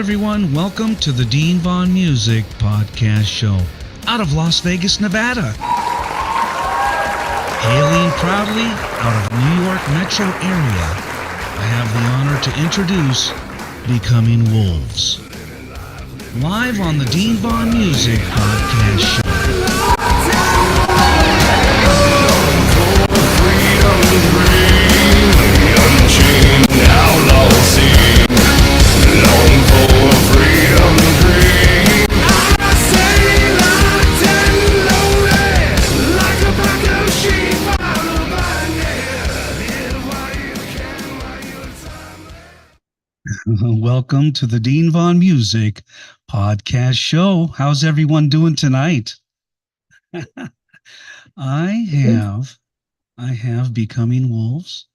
everyone. Welcome to the Dean Vaughn Music Podcast Show out of Las Vegas, Nevada. Hailing proudly out of New York metro area, I have the honor to introduce Becoming Wolves. Live on the Dean Vaughn Music Podcast Show. Welcome to the Dean Vaughn Music Podcast Show. How's everyone doing tonight? I have Becoming Wolves.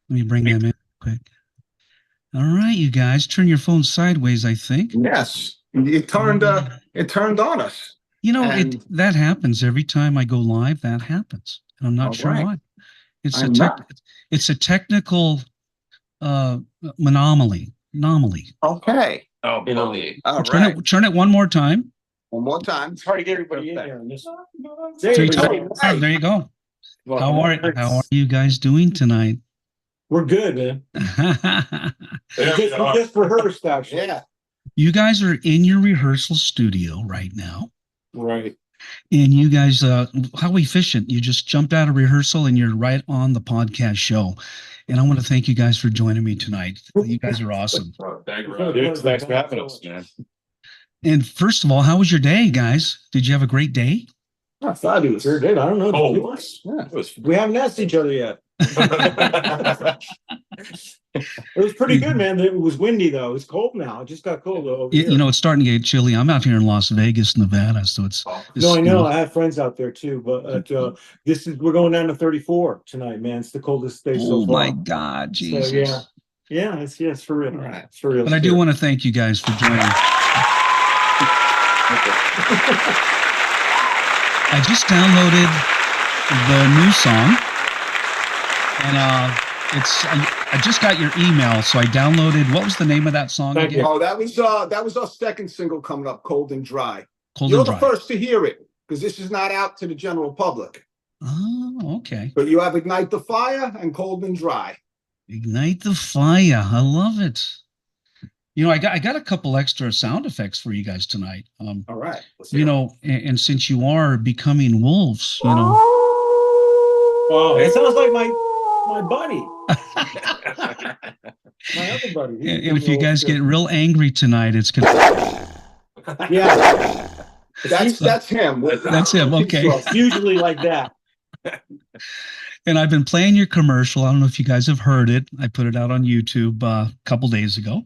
Let me bring them in quick. All right, you guys, turn your phone sideways, I think. Yes, it turned on us. You know, that happens every time I go live. That happens, and I'm not sure why. It's a technical anomaly. Okay. Oh, bully. All right. Turn it one more time. One more time. It's hard to get everybody in here. Three times. There you go. How are you guys doing tonight? We're good, man. We just rehearsed, actually. Yeah. You guys are in your rehearsal studio right now. Right. And you guys, how efficient. You just jumped out of rehearsal and you're right on the podcast show. And I want to thank you guys for joining me tonight. You guys are awesome. Thanks for having us, man. And first of all, how was your day, guys? Did you have a great day? I thought it was her day. I don't know. We haven't asked each other yet. It was pretty good, man. It was windy, though. It's cold now. It just got cold over here. You know, it's starting to get chilly. I'm out here in Las Vegas, Nevada, so it's... No, I know. I have friends out there, too. But we're going down to 34 tonight, man. It's the coldest day so far. Oh, my God, Jesus. So, yeah, it's for real. Right. It's for real. But I do want to thank you guys for joining. I just downloaded the new song, and I just got your email, so I downloaded. What was the name of that song again? Oh, that was our second single coming up, Cold and Dry. You're the first to hear it because this is not out to the general public. Oh, okay. But you have Ignite the Fire and Cold and Dry. Ignite the Fire. I love it. You know, I got a couple extra sound effects for you guys tonight. All right. You know, and since you are becoming wolves, you know. Oh, it sounds like my buddy. My other buddy. And if you guys get real angry tonight, it's gonna. Yeah. That's him. That's him. Okay. It's usually like that. And I've been playing your commercial. I don't know if you guys have heard it. I put it out on YouTube a couple days ago.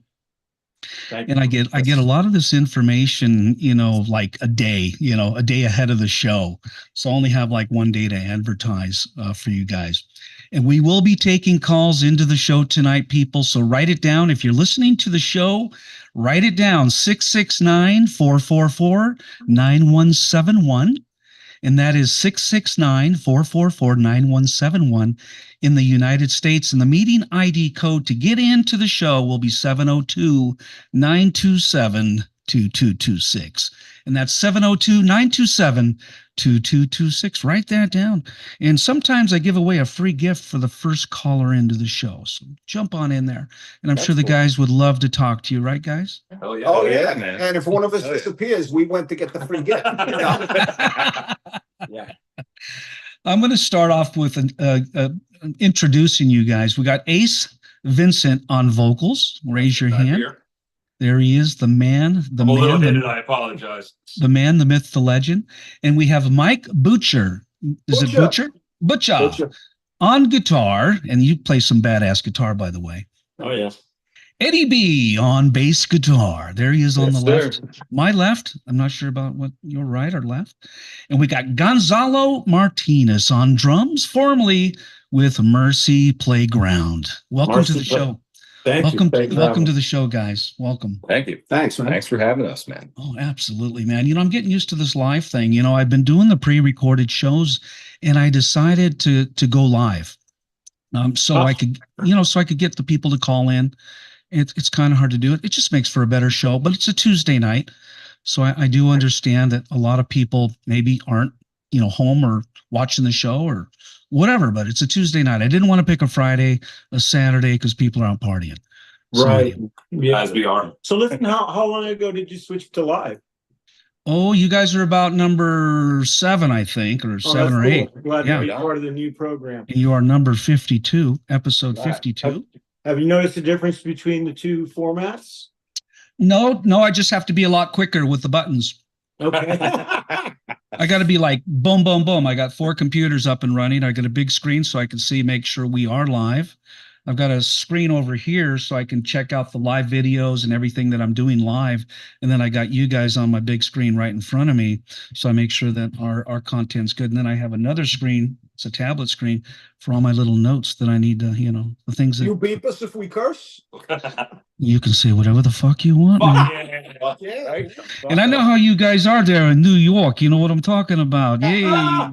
And I get a lot of this information, you know, like a day ahead of the show. So I only have like one day to advertise for you guys. And we will be taking calls into the show tonight, people. So write it down. If you're listening to the show, write it down, 669-444-9171. And that is 669-444-9171 in the United States. And the meeting ID code to get into the show will be 702-927-2226. And that's 702-927-2226. Write that down. And sometimes I give away a free gift for the first caller into the show. So jump on in there. And I'm sure the guys would love to talk to you, right, guys? Oh, yeah. Oh, yeah, man. And if one of us disappears, we went to get the free gift. Yeah. I'm going to start off with introducing you guys. We got Ace Vincent on vocals. Raise your hand. Here. There he is, the man, I apologize. the man, the myth, the legend. And we have Mike Butchar. Is it Butchar? Butchar on guitar, and you play some badass guitar, by the way. Oh, yeah. Eddy B on bass guitar. There he is on the left. Sir. My left. I'm not sure about what your right or left. And we got Gonzalo Martinez on drums, formerly with Marcy Playground. Welcome to the show. Welcome to the show, guys. Welcome. Thank you. Thanks, man. Thanks for having us, man. Oh, absolutely, man. You know, I'm getting used to this live thing. You know, I've been doing the pre-recorded shows, and I decided to go live. So I could get the people to call in it's kind of hard to do it. It just makes for a better show, but it's a Tuesday night. So I do understand that a lot of people maybe aren't, home or watching the show or whatever, but it's a Tuesday night. I didn't want to pick a Friday, a Saturday, because people are out partying. So, Right. Yeah. As we are. So listen, how long ago did you switch to live? Oh, you guys are about number 7, I think, or 7 or 8. Glad Yeah. to be part of the new program. And you are number 52, episode Right. 52. Have you noticed the difference between the two formats? No, I just have to be a lot quicker with the buttons. Okay. I got to be like boom, boom, boom. I got 4 computers up and running. I got a big screen so I can see, make sure we are live. I've got a screen over here so I can check out the live videos and everything that I'm doing live. And then I got you guys on my big screen right in front of me. So I make sure that our content's good. And then I have another screen. It's a tablet screen for all my little notes that I need to, the things that You beep us if we curse? you can say whatever the fuck you want. Man. Yeah. Right? And I know how you guys are there in New York. You know what I'm talking about. Yeah.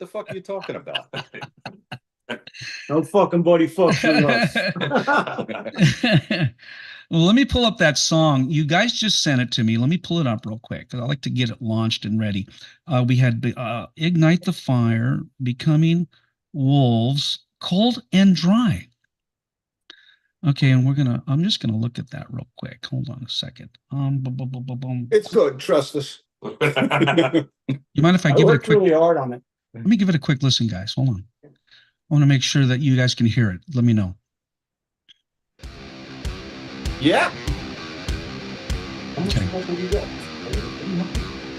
The fuck are you talking about? Don't fucking buddy fuck with us. Well, let me pull up that song. You guys just sent it to me. Let me pull it up real quick because I like to get it launched and ready. We had Ignite the Fire, Becoming Wolves, Cold and Dry. Okay, and I'm just gonna look at that real quick. Hold on a second. It's good. Trust us. You mind if I I give it a worked quick? really hard on it. Let me give it a quick listen, guys. Hold on. I want to make sure that you guys can hear it. Let me know. Yeah. Okay.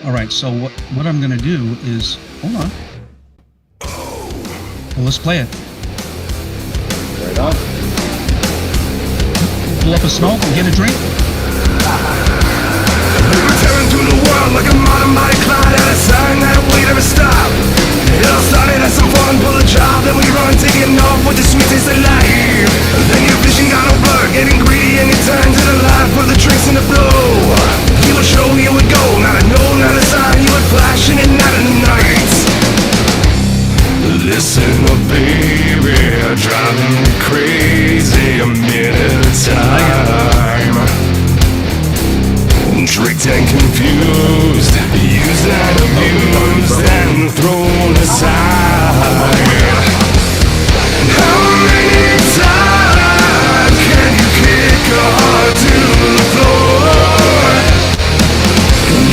All right. So what I'm gonna do is hold on. Well, let's play it. Right on. Pull up a smoke and get a drink. Tearing through the world like a automatic cloud at a sign that we never stop. It all started as some fun, pull a job, then we run, taking off with the sweet taste of life. Then your vision got over, getting greedy, and you turned to the life for the drinks and the blow. You would show, you would go, not a no, not a sign, you would flash in and out of the night. Listen up, baby, driving me crazy, a minute at a time. Tricked and confused, used and abused and thrown aside. How many times can you kick a heart to the floor?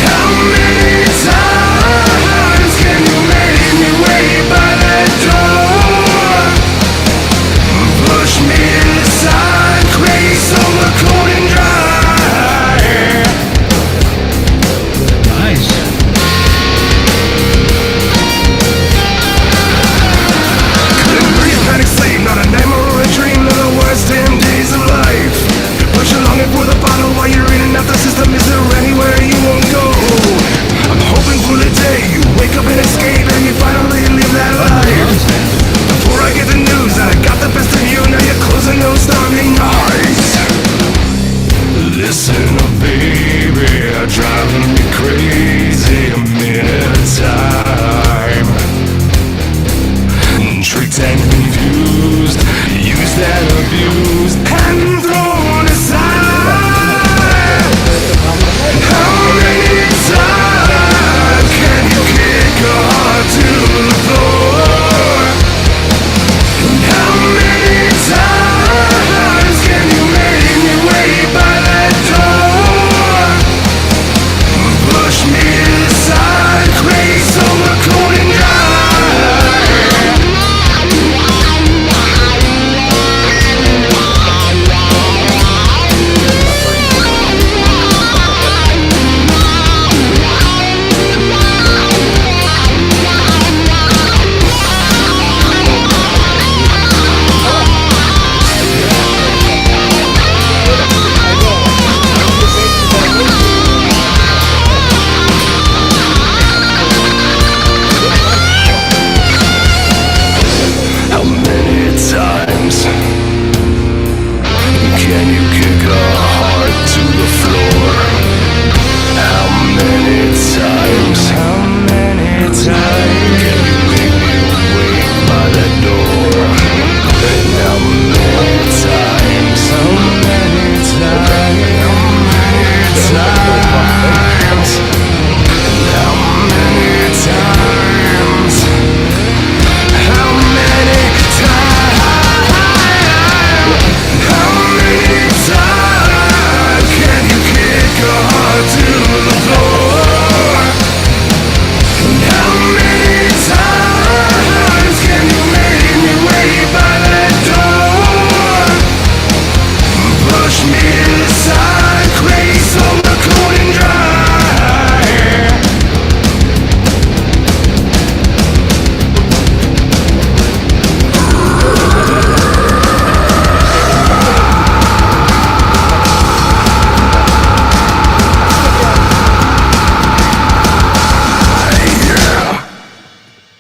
How many times can you make me wait by that door? Push me aside, crazy over cold and dry. Nice. Couldn't breathe, panic sleep, not a nightmare or a dream, of the worst damn days of life. But you're longing for the bottle while you're in and out the system. Is there anywhere you won't go? I'm hoping for the day you wake up and escape and you finally live that life. Before I get the news that I got the best of you, now you're closing those starving eyes. Listen up, baby, driving me crazy, a minute at a time. Tricked and confused, used and abused, and thrown aside. How many times can you kick a heart to the floor? How many times can you make me wait by that door? Push me aside.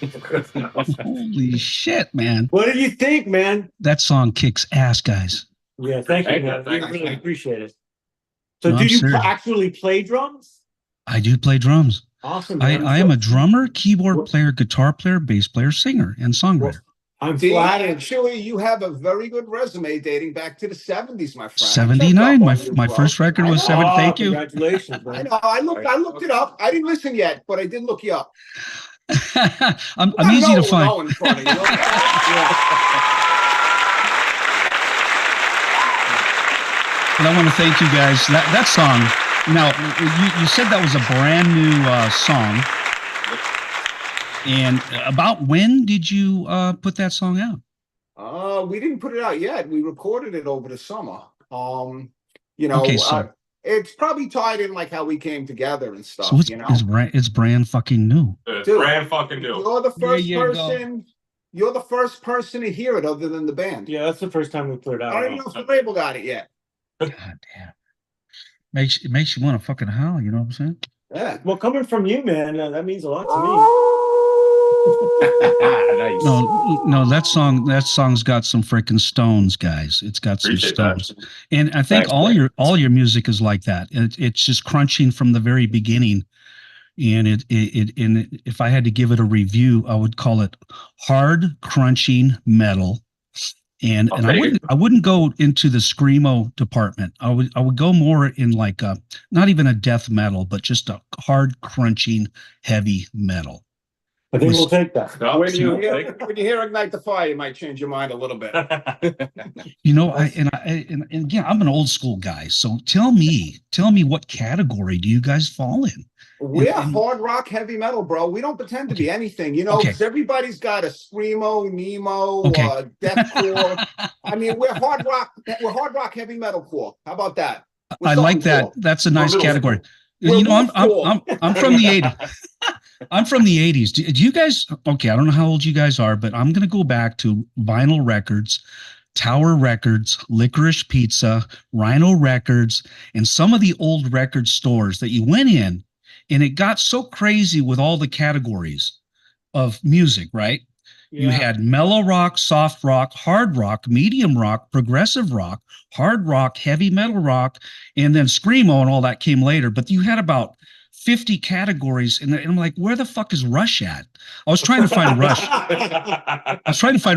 Holy shit, man. What did you think, man? That song kicks ass, guys. Yeah, thank you, Thank you, man. thank We you. really appreciate it. So, No, do I'm you serious. actually play drums? I do play drums. Awesome, man. I am a drummer, keyboard What- player, guitar player, bass player, singer, and songwriter. I'm D, flattered. actually, you have a very good resume dating back to the 70s, my friend. I checked 79. up My on you, my bro. first record I was know. 7. Oh, Thank you. congratulations, I man. know. I looked it up. I didn't listen yet, but I did look you up. I'm I easy know to what we're find. going in front of you. But I want to thank you guys. That song. Now, you said that was a brand new song. And about when did you put that song out? We didn't put it out yet. We recorded it over the summer. You know, Okay, so it's probably tied in like how we came together and stuff. so you know, it's brand fucking new. It's Dude, brand fucking new. you're the first you go. person. You're the first person to hear it, other than the band. Yeah, that's the first time we put it out. I don't even know if the label got it yet. God damn. It makes you want to fucking howl. You know what I'm saying? Yeah. Well, coming from you, man, that means a lot to me. Nice. No, that song's got some freaking stones, guys. It's got some Appreciate stones. that. And I think Thanks, all your music is like that. It's just crunching from the very beginning. And and if I had to give it a review, I would call it hard crunching metal. And I wouldn't go into the screamo department. I would go more in like not even a death metal, but just a hard crunching heavy metal. I think we'll take that. No, When you hear Ignite the Fire, you might change your mind a little bit. You know, and again, I'm an old school guy. So tell me what category do you guys fall in? We're hard rock, heavy metal, bro. We don't pretend to be anything, you know, because everybody's got a screamo, nemo, deathcore. I mean, we're hard rock, heavy metal core. How about that? I like that. Cool. That's a nice category. We're You know, cool. I'm from the 80s. I'm from the 80s. Do you guys, okay, I don't know how old you guys are, but I'm going to go back to vinyl records, Tower Records, Licorice Pizza, Rhino Records, and some of the old record stores that you went in, and it got so crazy with all the categories of music, right? You had mellow rock, soft rock, hard rock, medium rock, progressive rock, hard rock, heavy metal rock, and then screamo and all that came later. But you had about 50 categories, and I'm like, where the fuck is Rush at? I was trying to find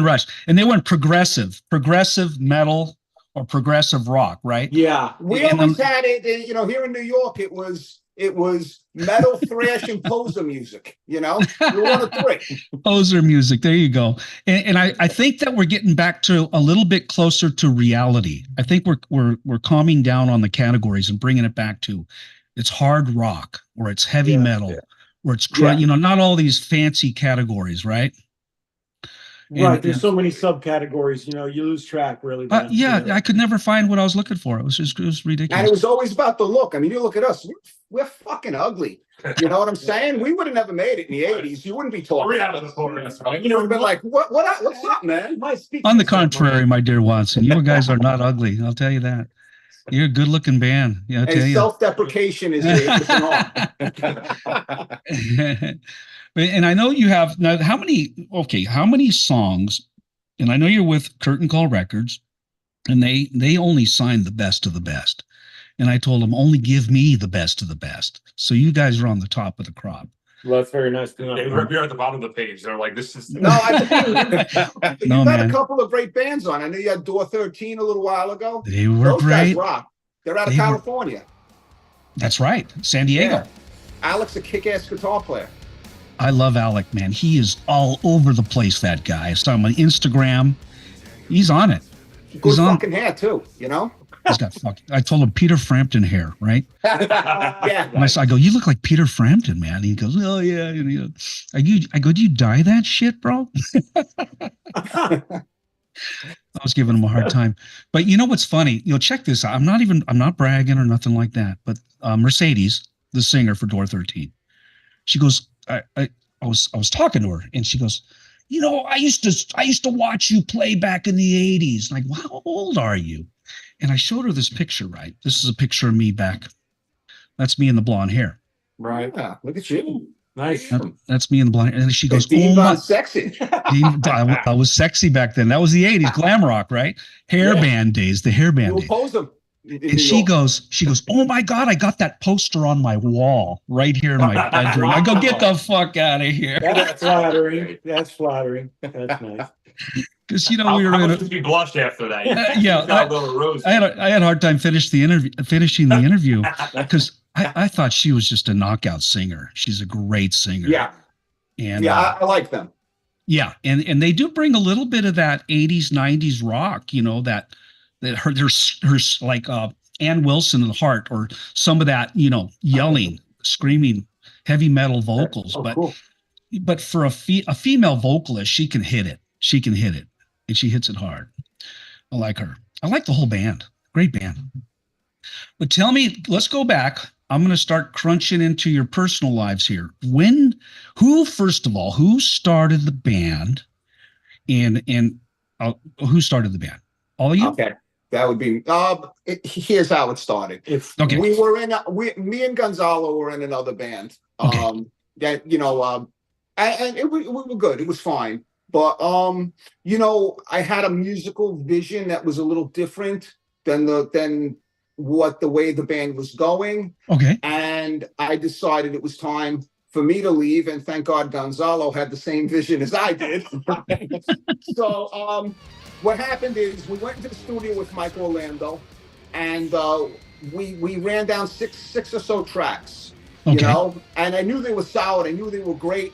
Rush. And they went progressive metal or progressive rock, right? Yeah. We always had it, you know, here in New York, it was metal, thrash, and poser music, you know? You're one of three. Poser music, there you go. And I think that we're getting back to a little bit closer to reality. I think we're calming down on the categories and bringing it back to it's hard rock or it's heavy metal or it's you know, not all these fancy categories, right? Right. There's so many subcategories, you know, you lose track really. Man. I could never find what I was looking for. It was ridiculous. And it was always about the look. I mean, you look at us, we're fucking ugly. You know what I'm saying? We would have never made it in the 80s. You wouldn't be talking. Right? You know, would have been like, what's up, man? On the contrary, my dear Watson, you guys are not ugly. I'll tell you that. You're a good looking band. Yeah, I'll tell And you. self-deprecation is an art. And I know you have now how many songs, and I know you're with Curtain Call Records, and they only signed the best of the best. And I told them only give me the best of the best. So you guys are on the top of the crop. Well, that's very nice to know. We're at the bottom of the page. They're like, this is No, I think you No, got man. a couple of great bands on. I know you had Door 13 a little while ago. They were Those guys great. rock. They're out of They were- California. That's right. San Diego. Yeah. Alex, a kick-ass guitar player. I love Alec, man. He is all over the place, that guy. I saw him on Instagram. He's on it. Good on- fucking hair, too, you know? He's got I told him Peter Frampton hair, right? Yeah. And I go, you look like Peter Frampton, man. And he goes, oh yeah. And, you know, I go, do you dye that shit, bro? I was giving him a hard time. But you know what's funny? You know, check this out. I'm not bragging or nothing like that. But Mercedes, the singer for Door 13, she goes, I was talking to her, and she goes, you know, I used to watch you play back in the 80s. Like, well, how old are you? And I showed her this picture, right? This is a picture of me back. That's me in the blonde hair. Right. Yeah, look at you. Nice. That's me in the blind. And she goes, Dean "Oh my, Von Sexy. I was sexy back then. That was the '80s glam rock, right? Hairband days, the hairband You days." oppose him. And she goes, "Oh my God, I got that poster on my wall right here in my bedroom." I go, "Get the fuck out of here." That's flattering. That's flattering. That's nice. Because, you know, How we were in much a, did you blush after that? yeah, I had a hard time finishing the interview because I thought she was just a knockout singer. She's a great singer. Yeah. And Yeah, I like them. yeah, and they do bring a little bit of that '80s, '90s rock, you know, that her like Ann Wilson in the Heart, or some of that, you know, yelling, screaming, heavy metal vocals. Cool. But for a female vocalist, she can hit it. She can hit it, and she hits it hard. I like her. I like the whole band. Great band. But tell me, let's go back. I'm going to start crunching into your personal lives here. First of all, who started the band? And who started the band? All of you? Okay. That would be, here's how it started. Okay. We were me and Gonzalo were in another band. Okay. That, you know, and we were good. It was fine. But, you know, I had a musical vision that was a little different than what the way the band was going. Okay. And I decided it was time for me to leave. And thank God Gonzalo had the same vision as I did. So what happened is we went into the studio with Mike Orlando, and we ran down six or so tracks, you know, and I knew they were solid. I knew they were great.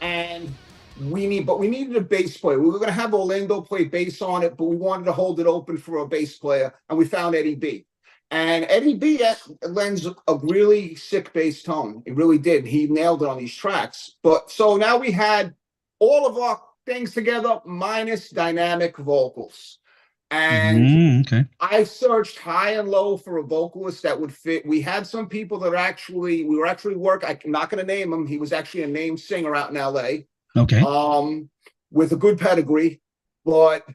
And we needed a bass player. We were going to have Orlando play bass on it, but we wanted to hold it open for a bass player. And we found Eddy B. And Eddy B lends a really sick bass tone. It really did. He nailed it on these tracks. But so now we had all of our things together minus dynamic vocals. And I searched high and low for a vocalist that would fit. We had some people that we were actually I'm not going to name him. He was actually a named singer out in LA. Okay. With a good pedigree, but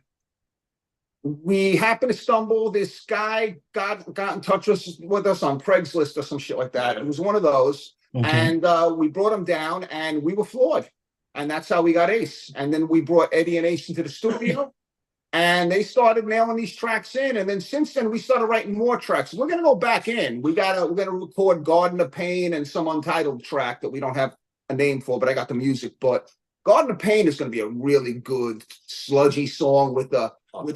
we happened to stumble. This guy got in touch with us on Craigslist or some shit like that. It was one of those, and we brought him down, and we were floored, and that's how we got Ace. And then we brought Eddie and Ace into the studio, and they started nailing these tracks in. And then since then, we started writing more tracks. We're gonna go back in. We're gonna record Garden of Pain and some untitled track that we don't have a name for, but I got the music. But Garden of Pain is going to be a really good sludgy song with a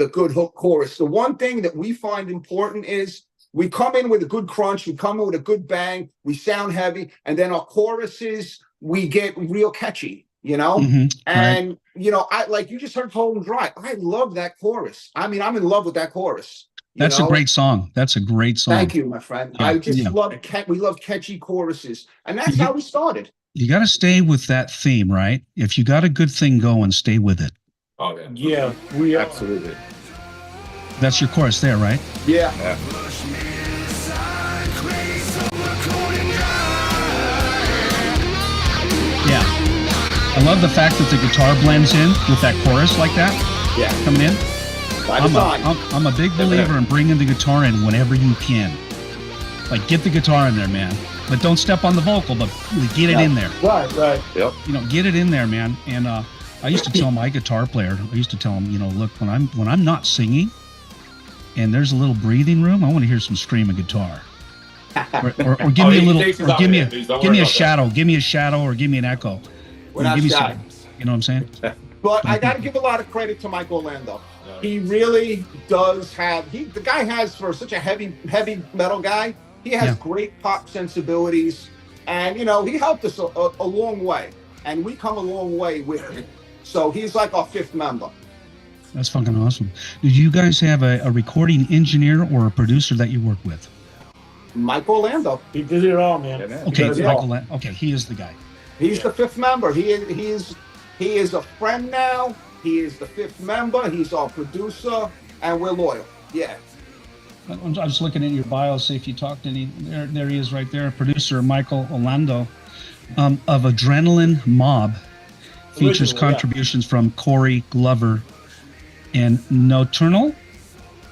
good hook chorus. The one thing that we find important is we come in with a good crunch, we come in with a good bang, we sound heavy, and then our choruses, we get real catchy, you know? And, you know, I like, you just heard Cold and Dry. I love that chorus. I mean, I'm in love with that chorus. That's a great song. That's a great song. Thank you, my friend. I just we love catchy choruses. And that's how we started. You got to stay with that theme, right? If you got a good thing going, stay with it. Oh, yeah. Yeah, we Absolutely. That's your chorus there, right? Yeah. Yeah. I love the fact that the guitar blends in with that chorus like that. Yeah. Coming in. I'm a big believer in bringing the guitar in whenever you can. Like, get the guitar in there, man. But don't step on the vocal, but get it in there. Right. Yep. You know, get it in there, man. And I used to tell my guitar player, you know, look, when I'm not singing and there's a little breathing room, I want to hear some screaming guitar. Or give me a little, or give me a shadow, give me a shadow, or give me an echo. We're not shy. You know what I'm saying? But I got to give a lot of credit to Mike Orlando. He really does have. The guy has, for such a heavy metal guy, he has great pop sensibilities, and you know, he helped us a long way, and we come a long way with him. So he's like our fifth member. That's fucking awesome. Did you guys have a recording engineer or a producer that you work with? Mike Orlando. He did it all, man. Okay, Michael. Okay, he is the guy. He's the fifth member. He is a friend now. He is the fifth member. He's our producer, and we're loyal. Yeah. I'm just looking at your bio, see if you talked to any. There he is right there, producer Michael Orlando of Adrenaline Mob. Features contributions from Corey Glover and Nocturnal.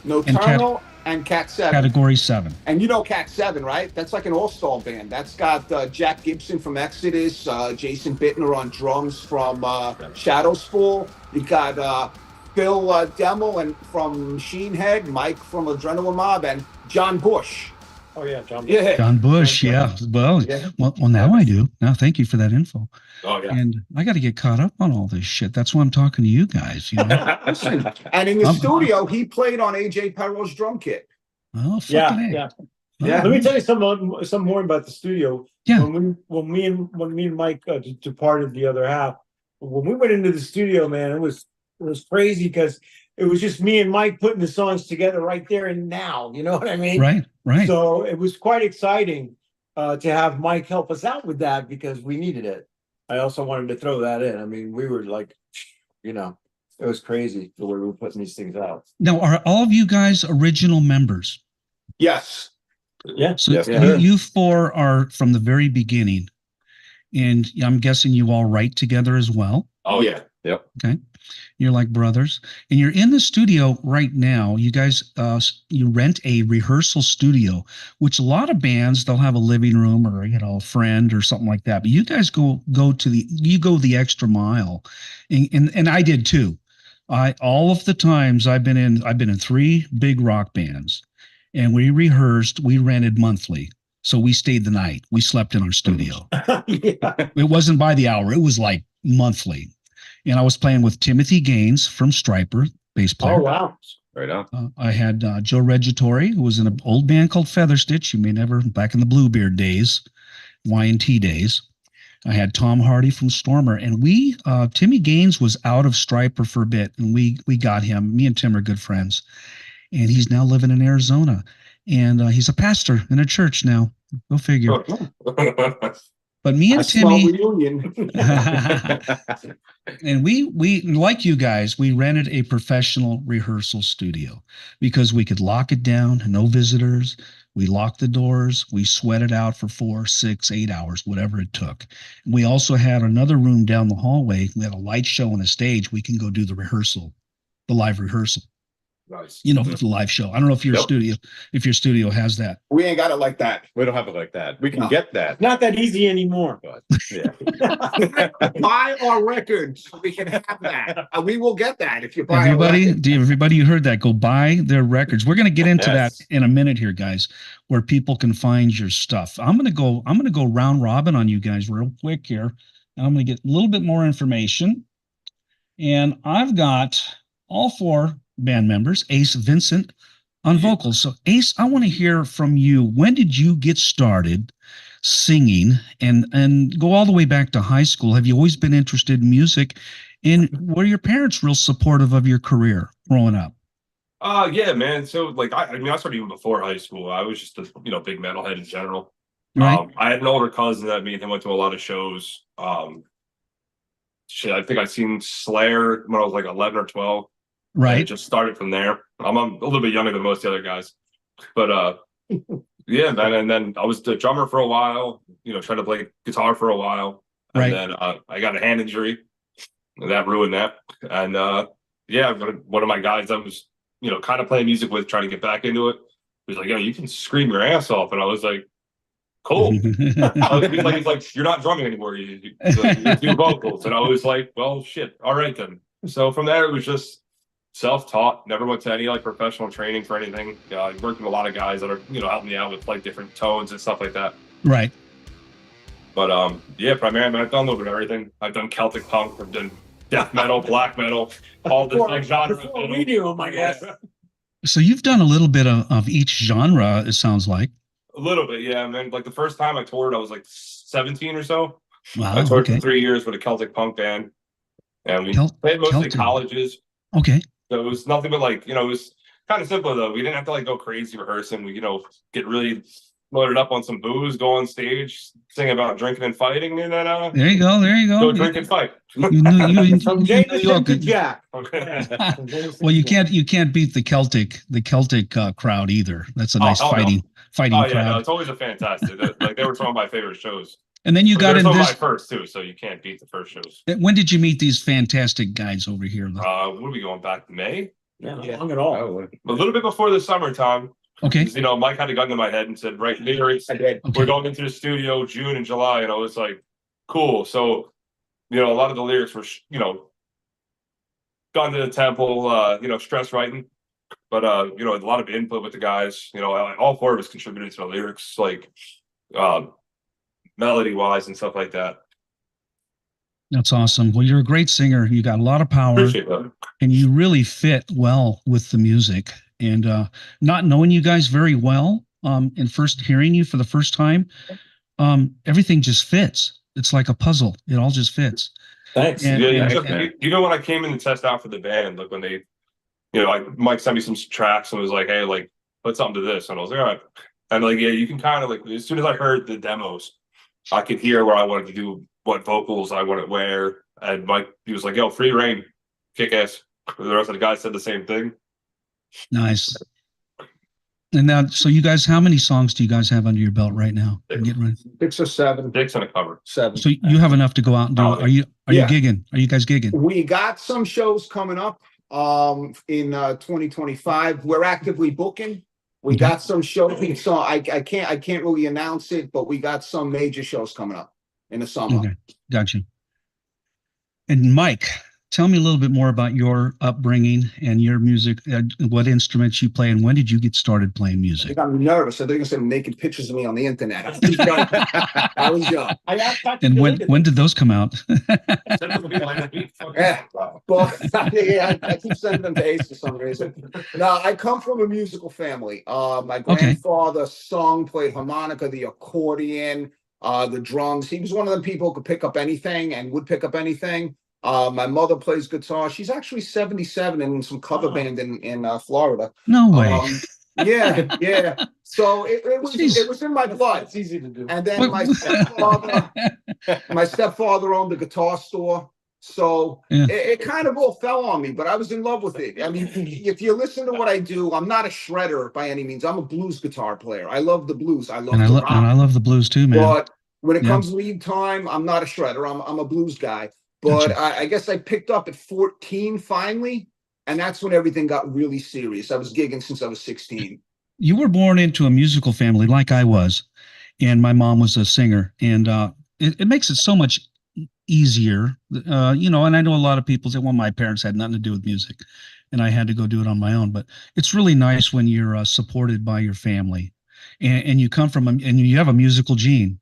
Nocturnal and Cat 7. Category 7. And you know Cat 7, right? That's like an all-star band. That's got Jack Gibson from Exodus, Jason Bittner on drums from Shadowspool. You got Phil Demmel and from Machine Head, Mike from Adrenaline Mob, and John Bush. Oh yeah, John. Yeah. John Bush, yeah. Well, Yeah. well, now I do. Now, thank you for that info. Oh yeah. And I got to get caught up on all this shit. That's why I'm talking to you guys. You know? Listen, and in the studio, he played on AJ Perro's drum kit. Oh, fucking Yeah. Yeah. Let me tell you some more about the studio. Yeah. When me and Mike departed the other half, when we went into the studio, man, it was crazy because it was just me and Mike putting the songs together right there and now. You know what I mean? Right. So it was quite exciting to have Mike help us out with that because we needed it. I also wanted to throw that in. I mean, we were like, you know, it was crazy the way we were putting these things out. Now, are all of you guys original members? Yes. Yeah. So Yes, you four are from the very beginning, and I'm guessing you all write together as well. Oh yeah. Yep. Okay, you're like brothers, and you're in the studio right now. You guys, you rent a rehearsal studio, which a lot of bands they'll have a living room or a friend or something like that. But you guys go the extra mile, and I did too. All of the times I've been in 3 big rock bands, and we rehearsed. We rented monthly, so we stayed the night. We slept in our studio. Yeah. It wasn't by the hour. It was like monthly. And I was playing with Timothy Gaines from Stryper, bass player. Oh wow. Right on. I had Joe Reggiatore, who was in an old band called Featherstitch. You may never, back in the Bluebeard days, Y&T days. I had Tom Hardy from Stormer, and Timmy Gaines was out of Stryper for a bit, and we got him. Me and Tim are good friends, and he's now living in Arizona, and he's a pastor in a church now. Go figure. But me and A small Timmy, reunion. and we like you guys, we rented a professional rehearsal studio because we could lock it down, no visitors. We locked the doors. We sweat it out for 4, 6, 8 hours, whatever it took. We also had another room down the hallway. We had a light show and a stage. We can go do the live rehearsal. Nice. You know, for the live show. I don't know if your studio has that. We ain't got it like that. We don't have it like that. We can No. get that. Not that easy anymore. But yeah. Buy our records. We can have that. We will get that if you buy Everybody, you heard that. Go buy their records. We're going to get into Yes. that in a minute here, guys, where people can find your stuff. I'm going to go round robin on you guys real quick here. And I'm going to get a little bit more information. And I've got all 4 band members, Ace, Vincent on vocals. So Ace, I want to hear from you. When did you get started singing and go all the way back to high school? Have you always been interested in music? And were your parents real supportive of your career growing up? Yeah, man. So like I started even before high school. I was just a big metalhead in general. Right. I had an older cousin that me and him went to a lot of shows. I think I seen Slayer when I was like 11 or 12. Right. It just started from there. I'm a little bit younger than most of the other guys, but yeah, man. And then I was the drummer for a while. Tried to play guitar for a while, and Right. then I got a hand injury, and that ruined that. And yeah, one of my guys that was kind of playing music with, trying to get back into it, was like, "Yo, you can scream your ass off," and I was like, "Cool." He's like, "You're not drumming anymore. You do vocals," and I was like, "Well, shit. All right then." So from there, it was just self-taught. Never went to any professional training for anything. I worked with a lot of guys that are helping me out with different tones and stuff like that. Right. But yeah, primarily I've done a little bit of everything. I've done Celtic punk, I've done death metal, black metal, all this genre. Before we do them, I guess. So you've done a little bit of each genre, it sounds like. A little bit, yeah. And then the first time I toured, I was like 17 or so. Wow. I toured Okay. for 3 years with a Celtic punk band, and we played mostly Celtic. colleges. Okay. So it was nothing but it was kind of simple though. We didn't have to go crazy rehearsing. We get really loaded up on some booze, go on stage, sing about drinking and fighting, and then There you go. go drink and fight. You knew From Jameson to Jack. Well, you can't beat the Celtic crowd either. That's a nice fighting Oh yeah, crowd. no, it's always a fantastic. They were some of my favorite shows. And then you got in some of this. my first too, so you can't beat the first shows. When did you meet these fantastic guys over here? What are we going back to May? Yeah, not long at all. A little bit before the summertime. Okay. You know, Mike had a gun to my head and said, "Right, lyrics. I did. We're going into the studio June and July," and I was like, "Cool." So, you know, a lot of the lyrics were, you know, gone to the temple, you know, stress writing, but you know, a lot of input with the guys. You know, all four of us contributed to the lyrics, like melody wise and stuff like that. That's awesome. Well, you're a great singer. You got a lot of power, Appreciate that. and you really fit well with the music. And not knowing you guys very well, and first hearing you for the first time, everything just fits. It's like a puzzle. It all just fits. Thanks. And- Yeah, and- you know, when I came in to test out for the band, like when they, you know, like Mike sent me some tracks and was like, "Hey, like put something to this," and I was like, "All right." And like, yeah, you can kind of like, as soon as I heard the demos, I could hear where I wanted to do, what vocals I wanted where, and Mike, he was like, "Yo, free reign, kick ass." The rest of the guys said the same thing. Nice. And now, so you guys, how many songs do you guys have under your belt right now? I'm getting ready. 6 or 7. Dick's on a cover. 7. So you have enough to go out and do. Are you Yeah. gigging? Are you guys gigging? We got some shows coming up in 2025. We're actively booking. We Okay. got some shows. So I can't really announce it, but we got some major shows coming up in the summer. Okay, got you. And Mike, tell me a little bit more about your upbringing and your music, what instruments you play, and when did you get started playing I music? think I'm nervous. I think you're some naked pictures of me on the internet. I was young. And when did those come out? Yeah, but yeah, I keep sending them to Ace for some reason. No, I come from a musical family. My grandfather sung, played harmonica, the accordion, the drums. He was one of the people who could pick up anything and would pick up anything. My mother plays guitar. She's actually 77 in some cover band in Florida. No way. Yeah. So it was in my blood. It's easy to do. And then my stepfather owned a guitar store. So Yeah. it kind of all fell on me, but I was in love with it. I mean, if you listen to what I do, I'm not a shredder by any means. I'm a blues guitar player. I love the blues. I love the rock. And I love the blues too, man. But when it comes to lead time, I'm not a shredder. I'm a blues guy. But Gotcha. I guess I picked up at 14 finally, and that's when everything got really serious. I was gigging since I was 16. You were born into a musical family like I was, and my mom was a singer, and it makes it so much easier, you know. And I know a lot of people say, well, my parents had nothing to do with music and I had to go do it on my own, but it's really nice when you're supported by your family, and you come from and you have a musical gene.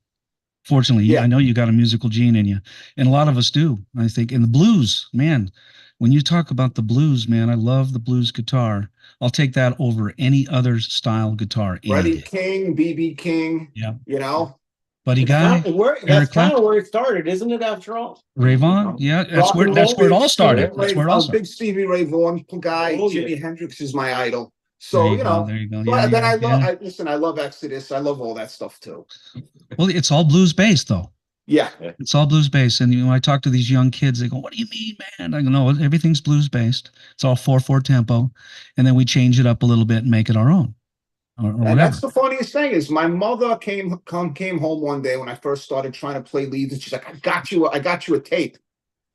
Fortunately, I know you got a musical gene in you, and a lot of us do, I think. In the blues, man, when you talk about the blues, man, I love the blues guitar. I'll take that over any other style guitar. Freddie King, BB King, you know. Buddy Guy, That's kind of where it started, isn't it? After all, Ray Vaughan, that's where it all started. That's where it all started. Big Stevie Ray Vaughan guy. Jimi Hendrix is my idol. So there you go. But then I love Exodus. I love all that stuff too. Well, it's all blues based though. Yeah, it's all blues based. And when I talk to these young kids, they go, "What do you mean, man?" I go, "No, everything's blues based. It's all 4/4 tempo, and then we change it up a little bit and make it our own." And that's the funniest thing is my mother came home one day when I first started trying to play leads, and she's like, I got you a tape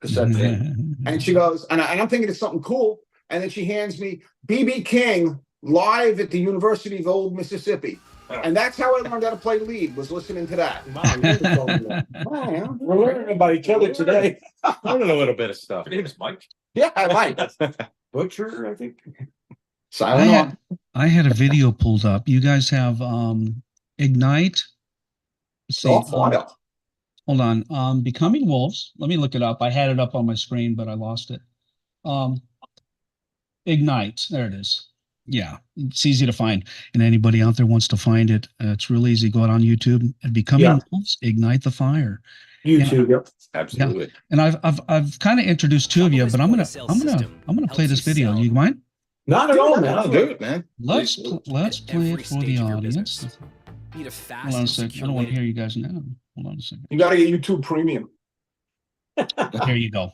cassette tape. And she goes, and I'm thinking it's something cool, and then she hands me BB King live at the University of Old Mississippi. And that's how I learned how to play lead, was listening to that. Wow, we're learning about each other today. Learning a little bit of stuff. Your name is Mike? Yeah, I might. Butchar, I think. I had a video pulled up. You guys have Ignite. Let's see, hold on. Becoming Wolves. Let me look it up. I had it up on my screen, but I lost it. Ignite. There it is. Yeah, it's easy to find. And anybody out there wants to find it, it's real easy. Go out on YouTube and Becoming Wolves, Ignite the Fire. YouTube, absolutely. And I've kind of introduced two of you, but I'm gonna play this video. Do you mind? Not at all, man. I'll do it, man. Let's play it for the audience. Hold on a second. I don't want to hear you guys now. Hold on a second. You got to get YouTube Premium. There you go.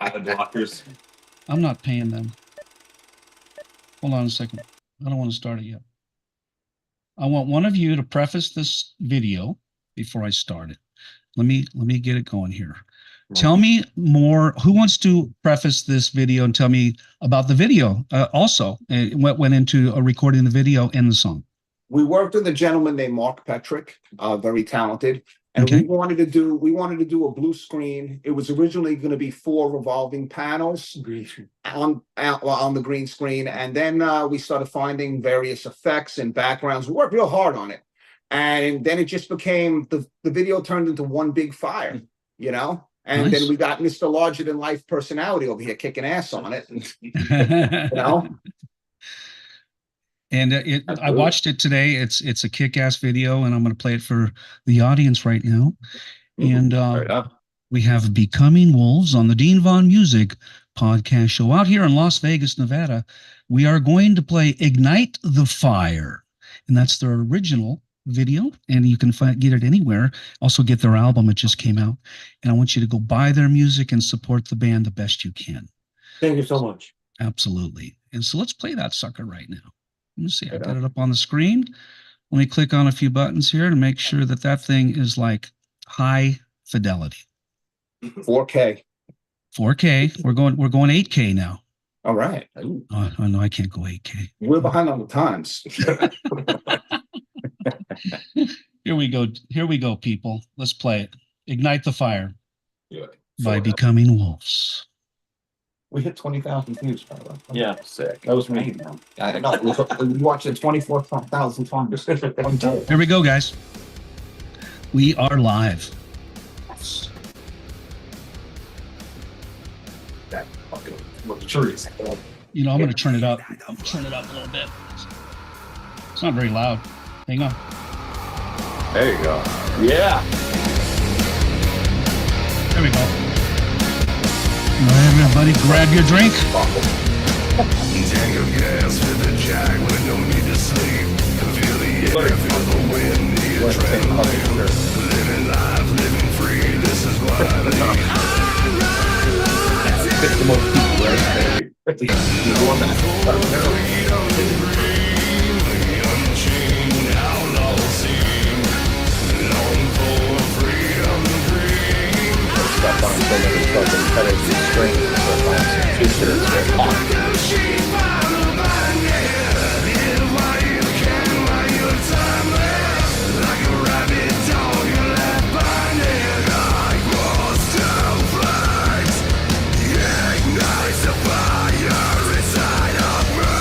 Blockers. I'm not paying them. Hold on a second. I don't want to start it yet. I want one of you to preface this video before I start it. Let me get it going here. Tell me more. Who wants to preface this video and tell me about the video also? What went into recording the video and the song? We worked with a gentleman named Mark Petrick, very talented. And Okay. we wanted to do a blue screen. It was originally going to be 4 revolving panels on the green screen. And then we started finding various effects and backgrounds. We worked real hard on it. And then it just became, the video turned into one big fire, you know? And Nice. then we got Mr. Larger Than Life personality over here kicking ass on it. You know? And I watched it today. It's a kick-ass video, and I'm going to play it for the audience right now. And we have Becoming Wolves on the Dean Vaughn Music podcast show out here in Las Vegas, Nevada. We are going to play Ignite the Fire, and that's their original video, and you can get it anywhere. Also get their album. It just came out, and I want you to go buy their music and support the band the best you can. Thank you so much. Absolutely. And so let's play that sucker right now. Let me see. I got it up on the screen. Let me click on a few buttons here to make sure that that thing is like high fidelity. 4K. 4K. We're going 8K now. All right. Oh no, I can't go 8K. We're behind on the times. Here we go. Here we go, people. Let's play it. Ignite the Fire by So, Becoming Wolves. We hit 20,000 views, by the way. Yeah. Sick. That was me. I know. We watched it 24,000 times. Here we go, guys. We are live. that fucking luxurious. You know, I'm going to turn it up. Turn it up a little bit. It's not very loud. Hang on. There you go. Yeah. There we go. All right, everybody, grab your drink. Tank of gas for the jack with no need to sleep. Feel the air, feel the wind, the adrenaline. Living life, living free, this is what I need. It's the most people, right? Unchained, outlaw seem. Long for freedom dream. Stuff on so many fucking pedals and strings and stuff on some t-shirts. Sheep on the banyan. Live while you can, while you're timeless. Like a rabid dog, you left banded. I cross down flags. Ignite the fire inside of me.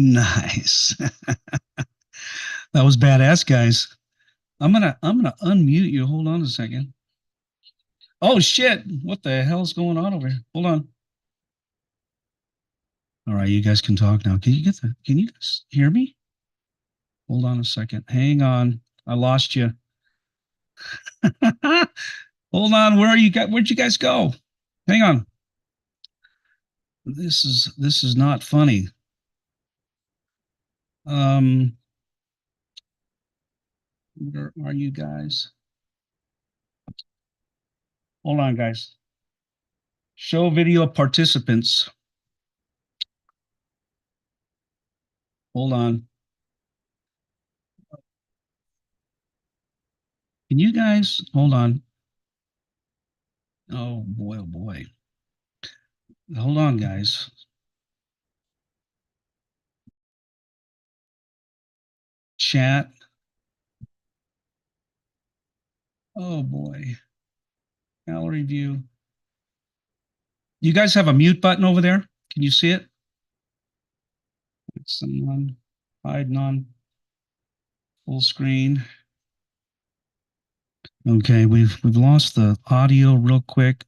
Nice. That was badass, guys. I'm gonna unmute you. Hold on a second. Oh shit! What the hell's going on over here? Hold on. All right, you guys can talk now. Can you guys hear me? Hold on a second. Hang on. I lost you. Hold on. Where are you guys? Where'd you guys go? Hang on. This is not funny. Where are you guys? Hold on, guys. Show video participants. Hold on. Can you guys hold on? Oh boy, oh boy. Hold on, guys. Chat. Oh boy. Gallery view. You guys have a mute button over there? Can you see it? Someone hide none. Full screen. Okay, we've lost the audio real quick.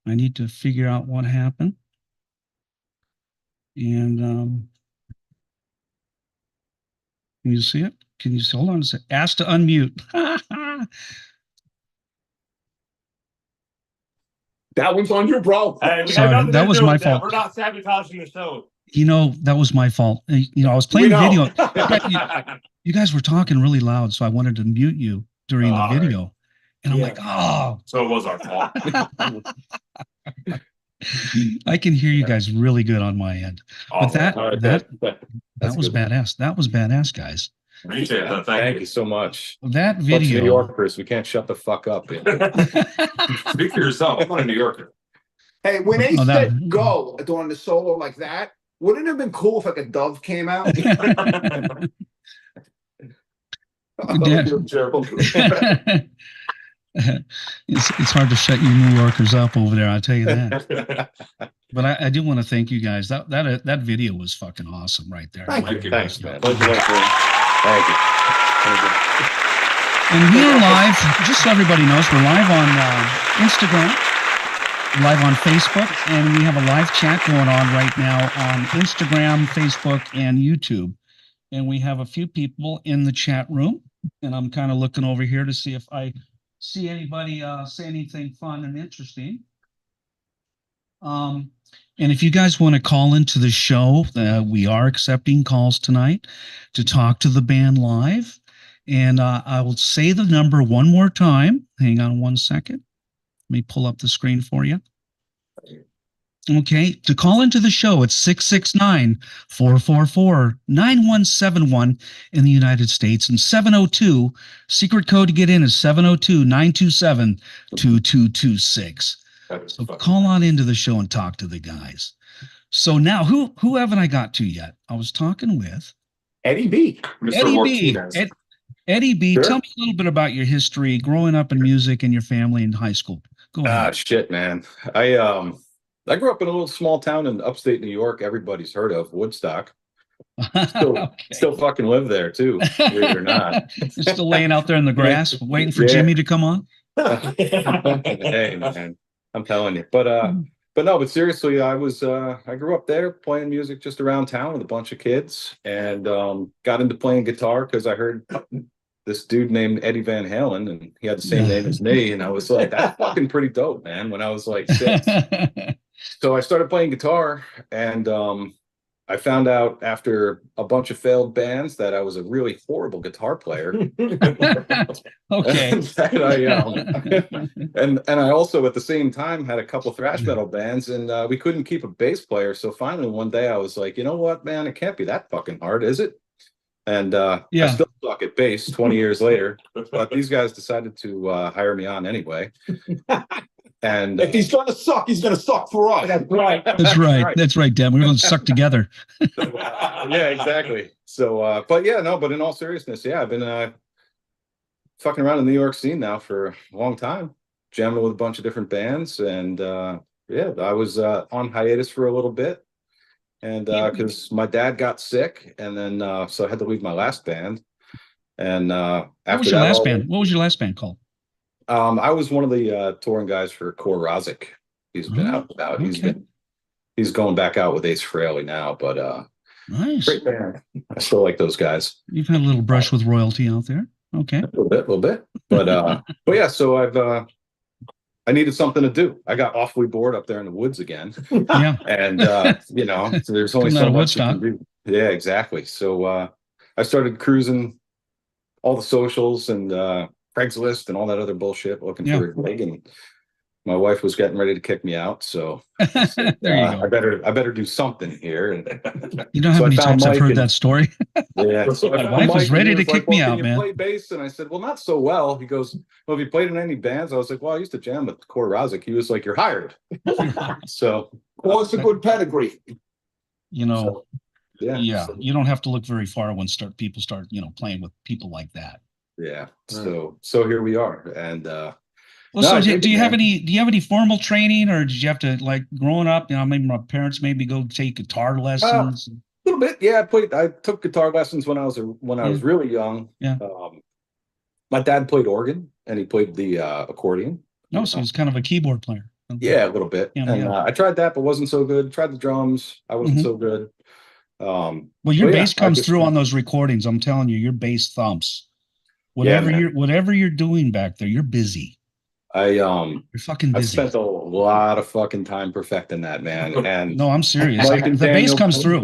I need to figure out what happened. And can you see it? Can you hold on a sec? Ask to unmute. That one's on you, bro. Hey, Sorry, that was my fault. We're not sabotaging the show. You know, that was my fault. You know, I was playing video. You guys were talking really loud, so I wanted to mute you during the video. Right. And I'm like, oh. So it was our fault. I can hear you guys really good on my end. But that was badass. That was badass, guys. Appreciate that. Thank you so much. That video. New Yorkers, we can't shut the fuck up. Speak for yourself. I'm not a New Yorker. Hey, when they said go during the solo like that, wouldn't it have been cool if like a dove came out? It's hard to shut you New Yorkers up over there, I'll tell you that. But I do want to thank you guys. That video was fucking awesome right there. Thank you. Thanks, man. Thank you. And we are live, just so everybody knows, we're live on Instagram, live on Facebook, and we have a live chat going on right now on Instagram, Facebook, and YouTube. And we have a few people in the chat room, and I'm kind of looking over here to see if I see anybody say anything fun and interesting. And if you guys want to call into the show, we are accepting calls tonight to talk to the band live. And I will say the number one more time. Hang on one second. Let me pull up the screen for you. Okay, to call into the show, it's 669-444-9171 in the United States, and 702, secret code to get in is 702-927-2226. So call on into the show and talk to the guys. So now, who haven't I got to yet? I was talking with Eddy B. Eddie B. Eddy B, Sure. Tell me a little bit about your history growing up in music and your family in high school. Go ahead. Shit, man. I grew up in a little small town in upstate New York. Everybody's heard of Woodstock. Still fucking live there too, believe it or not. You're still laying out there in the grass, waiting for Jimmy to come on. Hey, man, I'm telling you. But seriously, I grew up there playing music just around town with a bunch of kids, and got into playing guitar because I heard this dude named Eddie Van Halen, and he had the same name as me, and I was like, that's fucking pretty dope, man, when I was like 6. So I started playing guitar, and I found out after a bunch of failed bands that I was a really horrible guitar player. Okay. And I also at the same time had a couple thrash metal bands, and we couldn't keep a bass player. So finally one day I was like, you know what, man, it can't be that fucking hard, is it? And I still suck at bass 20 years later, but these guys decided to hire me on anyway. And if he's gonna suck, he's gonna suck for us. That's right. That's right. That's right, Dan. We're going to suck together. Yeah, exactly. So, but in all seriousness, yeah, I've been fucking around in the New York scene now for a long time, jamming with a bunch of different bands. And I was on hiatus for a little bit. And because my dad got sick, and then so I had to leave my last band. And What after was your that, last band? What was your last band called? I was one of the touring guys for Core Razik. He's been out and about. Okay. He's going back out with Ace Frehley now, but Nice. great band. I still like those guys. You've had a little brush with royalty out there. Okay. A little bit. But yeah, so I needed something to do. I got awfully bored up there in the woods again. Yeah. And you know, so there's only Coming out so of much you Woodstock. can do. Yeah, exactly. So I started cruising all the socials and Craigslist and all that other bullshit looking for a gig, and my wife was getting ready to kick me out. So there you go. I better do something here. And you know how many times I've heard that story? Yeah. So my wife was ready to kick me out, man. Play bass, and I said, well, not so well. He goes, well, have you played in any bands? I was like, well, I used to jam with Core Razik. He was like, you're hired. So What's a good pedigree? You know, so, yeah. So, you don't have to look very far when people start, you know, playing with people like that. Yeah. So here we are. And well, so do you have any formal training, or did you have to, like, growing up, you know, maybe my parents maybe go take guitar lessons? A little bit. Yeah. I took guitar lessons when I was really young. Yeah. My dad played organ, and he played the accordion. No, so he's kind of a keyboard player. Yeah, a little bit. Yeah, and I tried that, but wasn't so good. Tried the drums. I wasn't so good. Well, your bass comes through on those recordings. I'm telling you, your bass thumps. Whatever you're doing back there, you're busy. You're fucking busy. I've spent a lot of fucking time perfecting that, man. And no, I'm serious. The bass comes through.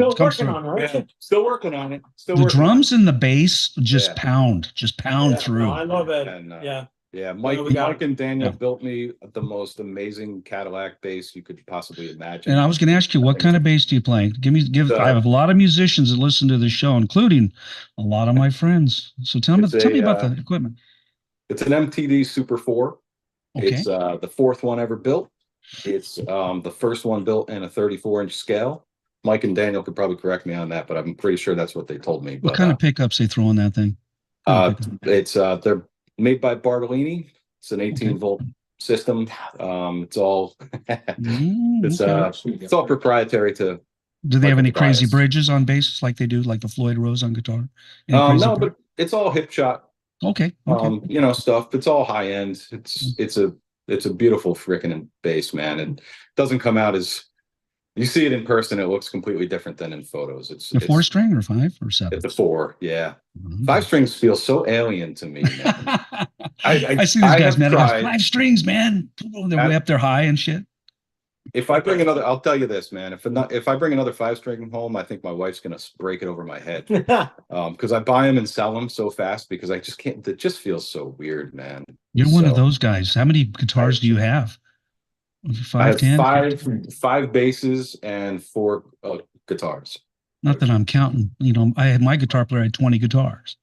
Still working on it. The drums and the bass just pound through. No, I love it. And, yeah. Yeah, Mike and Daniel built me the most amazing Cadillac bass you could possibly imagine. And I was going to ask you, what kind of bass do you play? I have a lot of musicians that listen to the show, including a lot of my friends. So tell me about the equipment. It's an MTD Super 4. Okay. It's the fourth one ever built. It's the first one built in a 34-inch scale. Mike and Daniel could probably correct me on that, but I'm pretty sure that's what they told me. What kind of pickups they throw in that thing? They're made by Bartolini. It's an 18-volt system. It's all it's all proprietary to. Do they have any crazy bridges on basses like they do, like the Floyd Rose on guitar? No, but it's all hip shot. Okay. You know, stuff. It's all high end. It's a beautiful freaking bass, man. It doesn't come out as you see it in person. It looks completely different than in photos. It's a 4-string or 5 or 7. It's a 4. Yeah. 5 strings feel so alien to me, man. I see these guys, man. 5 strings, man. They're way up there high and shit. If I bring another, I'll tell you this, man. If I bring another 5-string home, I think my wife's gonna break it over my head. Because I buy them and sell them so fast because I just can't. It just feels so weird, man. You're one of those guys. How many guitars do you have? 5, 10? Five basses and 4 guitars. Not that I'm counting. You know, my guitar player had 20 guitars.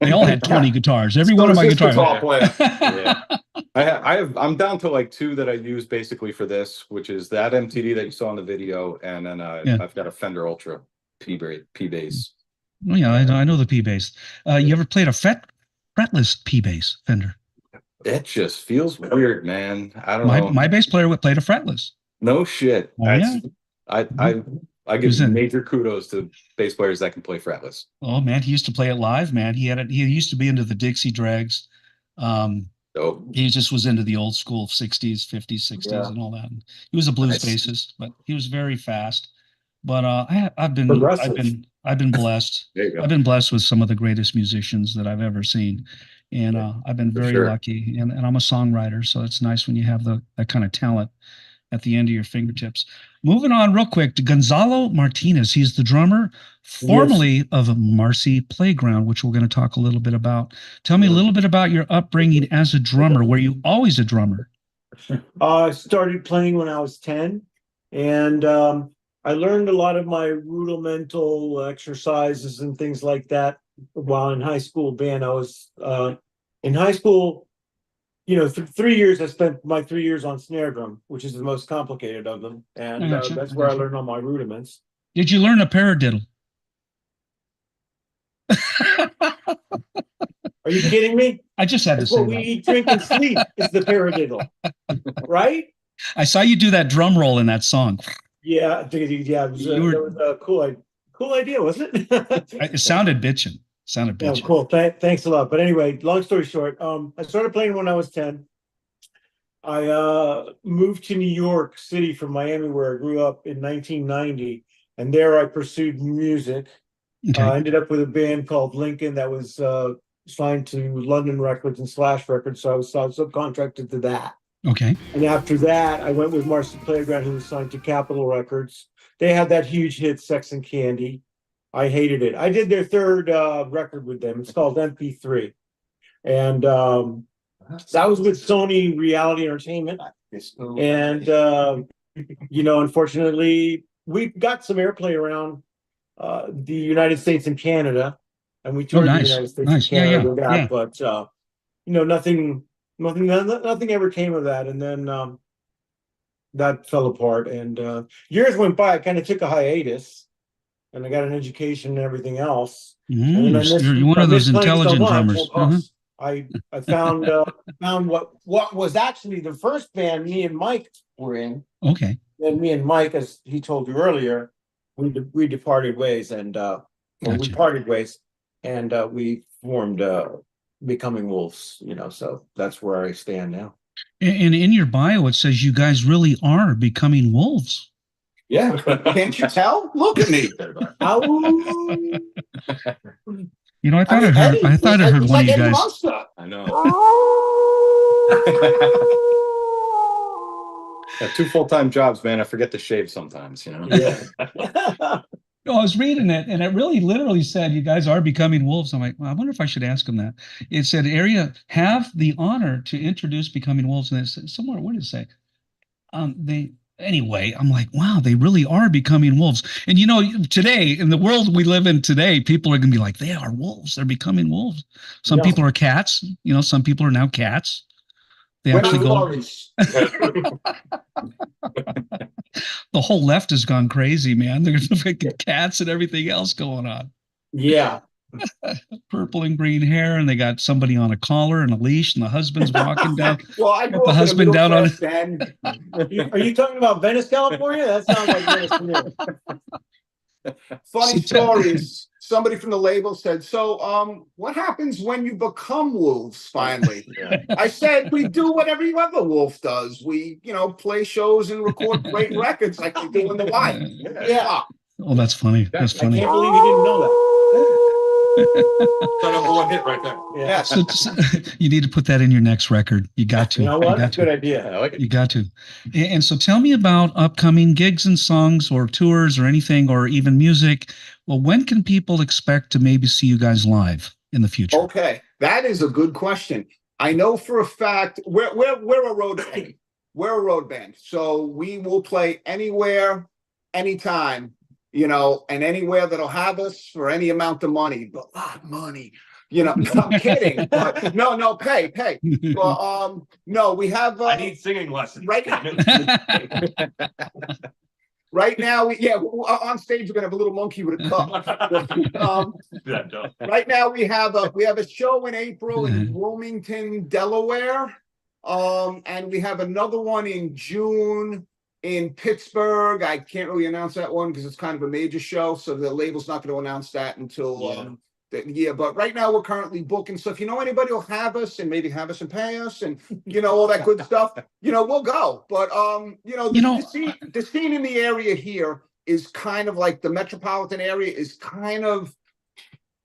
They all had 20 guitars. Every one of my guitars. Yeah. I'm down to like 2 that I use basically for this, which is that MTD that you saw in the video, and then I've got a Fender Ultra P bass. Oh yeah, I know the P bass. You ever played a fretless P bass, Fender? It just feels weird, man. I don't know. My bass player played a fretless. No shit. Oh, yeah. I give major kudos to bass players that can play fretless. Oh man, he used to play it live, man. He used to be into the Dixie Drags. He just was into the old school 60s, 50s, 60s, and all that. He was a blues bassist, but he was very fast. But I've been blessed. I've been blessed with some of the greatest musicians that I've ever seen. And I've been very lucky, and I'm a songwriter, so it's nice when you have that kind of talent at the end of your fingertips. Moving on real quick to Gonzalo Martinez. He's the drummer formerly of Marcy Playground, which we're going to talk a little bit about. Tell me a little bit about your upbringing as a drummer. Were you always a drummer? I started playing when I was 10, and I learned a lot of my rudimental exercises and things like that while in high school band. I was in high school, you know, 3 years. I spent my 3 years on snare drum, which is the most complicated of them, and that's where I learned all my rudiments. Did you learn a paradiddle? Are you kidding me? I just had that's to say what we eat, drink, and sleep is the paradiddle, right? I saw you do that drum roll in that song. Yeah, it was, You were- that was a cool idea, wasn't it? It sounded bitchin'. Sounded Yeah, bitchin'. cool. Thanks a lot. But anyway, long story short, I started playing when I was 10. I moved to New York City from Miami, where I grew up in 1990, and there I pursued music. Okay. I ended up with a band called Lincoln that was signed to London Records and Slash Records, so I was subcontracted to that. Okay. And after that, I went with Marcy Playground, who was signed to Capitol Records. They had that huge hit, Sex and Candy. I hated it. I did their third record with them. It's called MP3. And that was with Sony Reality Entertainment. And, unfortunately, we got some airplay around the United States and Canada. And we toured the United States and Canada with that. But, nothing ever came of that. And then that fell apart. And years went by. I kind of took a hiatus. And I got an education and everything else. And then You're one of those intelligent drummers. I found what was actually the first band me and Mike were in. Okay. And me and Mike, as he told you earlier, we departed ways, and we parted ways, and we formed Becoming Wolves. So that's where I stand now. And in your bio, it says you guys really are becoming wolves. Yeah, can't you tell? Look at me. Ow. I thought I heard one of you guys. I know. Got 2 full-time jobs, man. I forget to shave sometimes, Yeah. No, I was reading it, and it really literally said you guys are becoming wolves. I'm like, well, I wonder if I should ask them that. It said, area have the honor to introduce Becoming Wolves. And it said somewhere, what did it say? Anyway, I'm like, wow, they really are becoming wolves. And today, in the world we live in today, people are going to be like, they are wolves. They're becoming wolves. Some people are cats. Some people are now cats. They actually go. The whole left has gone crazy, man. There's freaking cats and everything else going on. Yeah. Purple and green hair, and they got somebody on a collar and a leash, and the husband's walking down. Well, I grew the up husband down on it. Are you talking about Venice, California? That sounds like Venice to me. Funny stories. Somebody from the label said, so what happens when you become wolves finally? I said, we do what every other wolf does. We, play shows and record great records like we do in the wild. Yeah. Oh, that's funny. That's funny. I can't believe you didn't know that. Number 1 hit right there. Yeah. So, you need to put that in your next record. You got to. You know what? That's a good idea. I like it. You got to. And so tell me about upcoming gigs and songs or tours or anything, or even music. Well, when can people expect to maybe see you guys live in the future? Okay, that is a good question. I know for a fact we're a road band. We're a road band. So we will play anywhere, anytime. And anywhere that'll have us for any amount of money, but a lot of money. No, I'm kidding. But no, pay. But no, we have. I need singing lessons. Right now. Right now, on stage we're gonna have a little monkey with a cup. Right now we have a show in April in Wilmington, Delaware, and we have another one in June in Pittsburgh. I can't really announce that one because it's kind of a major show, so the label's not going to announce that until but right now we're currently booking. So if you know anybody will have us and maybe have us and pay us and all that good stuff, we'll go. But the scene in the area here is kind of like the metropolitan area is kind of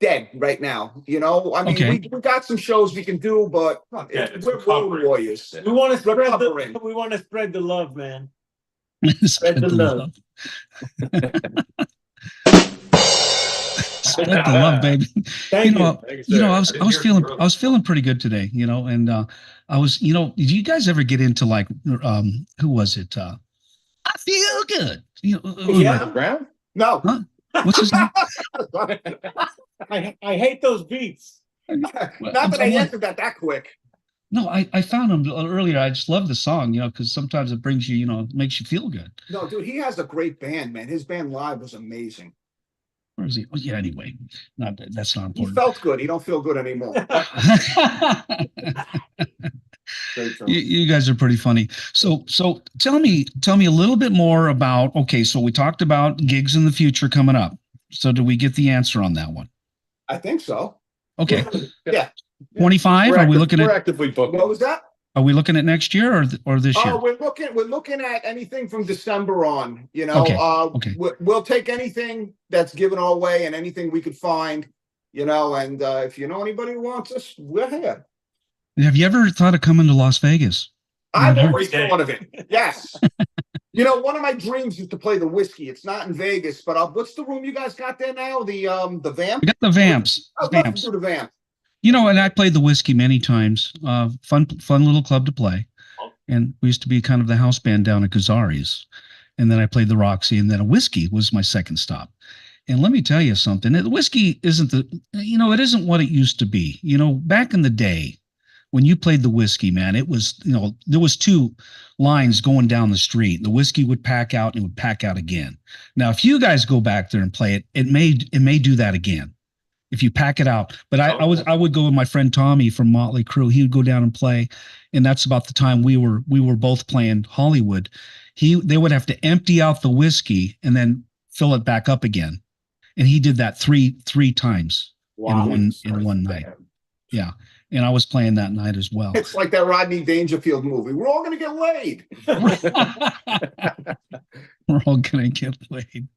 dead right now. I mean, we got some shows we can do, but we're road warriors. We want to spread the love, man. Spread the love. Spread the love, baby. Thank you. I was feeling pretty good today, and I was, did you guys ever get into like, who was it? I feel good. Brown? No. Huh? What's his name? I hate those beats. Not that I answered that quick. No, I found him earlier. I just love the song, because sometimes it brings you, makes you feel good. No, dude, he has a great band, man. His band live was amazing. Where is he? Oh, yeah, anyway. That's not important. He felt good. He don't feel good anymore. You guys are pretty funny. So tell me a little bit more about, okay, so we talked about gigs in the future coming up. So do we get the answer on that one? I think so. Okay. Yeah. 25? Are we looking we're at actively booked? What was that? Are we looking at next year or this year? Oh, we're looking at anything from December on, you know. Okay. Okay. We'll take anything that's given our way and anything we could find, you know, and if you know anybody who wants us, we're here. Have you ever thought of coming to Las Vegas? I've always thought of it. Yes. You know, one of my dreams is to play the Whiskey. It's not in Vegas, but what's the room you guys got there now? The Vamp? We got the Vamps. I'd love to do the Vamp. You know, and I played the Whiskey many times. Fun little club to play. And we used to be kind of the house band down at Gazzari's. And then I played the Roxy, and then a Whiskey was my second stop. And let me tell you something. The Whiskey isn't it isn't what it used to be. You know, back in the day, when you played the Whiskey, man, it was, you know, there was two lines going down the street. The Whiskey would pack out and it would pack out again. Now, if you guys go back there and play it, it may do that again if you pack it out. But I would go with my friend Tommy from Motley Crue. He would go down and play, and that's about the time we were both playing Hollywood. They would have to empty out the Whiskey and then fill it back up again, and he did that three times in one night. Yeah. And I was playing that night as well. It's like that Rodney Dangerfield movie. We're all going to get laid. We're all going to get laid.